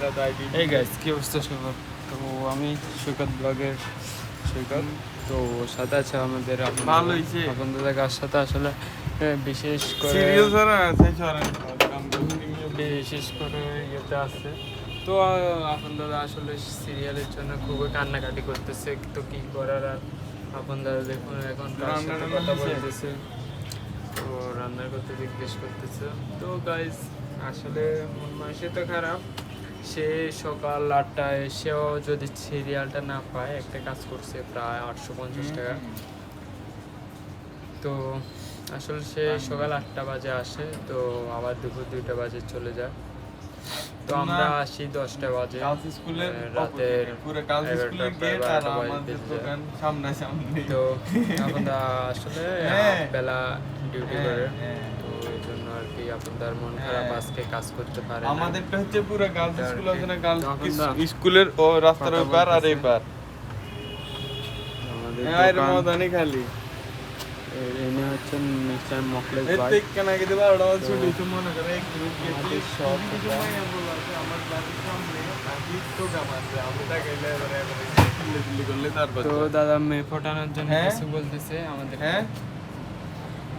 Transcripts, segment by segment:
এই গাইস কি অবস্থা সবার? তো আমি সৈকত ব্লগের সৈকত। তো সাথে আছে আমাদের ভালো হইছে। আপনাদের কার সাথে আসলে বিশেষ করে সিরিয়াস আর আছে সরেন বিশেষ করে ইয়েতে আছে। তো আপন দাদা আসলে সিরিয়ালের জন্য খুবই কান্নাকাটি করতেছে। তো কি করার আর আপন দাদা দেখুন এখন কার সাথে কথা বলতেছে। তো রান্নার কথা জিজ্ঞেস করতেছে। তো গাইস আসলে মন মানসিক তো খারাপ। সে সকাল 8টায় এসেও যদি সিরিয়ালটা না পায়, একটা কাজ করছে প্রায় 850 টাকা। তো আসলে সে সকাল 8টা বাজে আসে, তো আবার দুপুর 2টা বাজে চলে যায়। তো আমরা আসি 10টা বাজে, রাতের পুরো গার্লস স্কুলের গেট আর 11টা বাজে আমাদের বেজে যায়। দোকান সামনাসামনি। তো আমরা আসলে হ্যাঁ। বেলা ডিউটি করে, হ্যাঁ। তো এই জন্য আর কি আপনাদের মন খারাপ, হ্যাঁ। আজকে কাজ করতে পারে না। আমাদেরটা হচ্ছে পুরো গার্লস এটা আর স্কুল কি। আছে না, গার্লস তখন না স্কুলের ও রাস্তার কথা ওই পার আর বলতেছে। এই পার। আমাদের এর দোকান মদানি খালি এনে হচ্ছেন মিস্টার মকলেশ এই ভাই। দেখ কেন আগে দেবা ওটা তো ছুটি তো মনে করে এক গ্রুপ আমাদের সব আমার বাড়ির সামনে আগে তো কাম আছে আমি তা গেলে এবারে দিল্লি করলে তারপর তো দাদা মেয়ে ফোটানোর জন্য হ্যাঁ? কিছু বলতেছে আমাদের। হ্যাঁ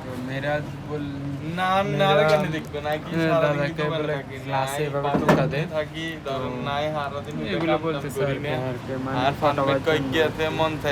তো মেয়েরা বল না না মেয়েরা- কেন দেখবে না কি হ্যাঁ, সারা দিন দাদাকে দোকানে বলে থাকি ক্লাসে নাই, এভাবে বাথরুম টোকা দেয়। থাকি ধরুন তো নাই সারা দিন এগুলো কাম টাম বলতেছে করি আর কি, না। আর কি, মানে আর ফটাবার ফাটাবার কই জন্য। গিয়েছে মন চাই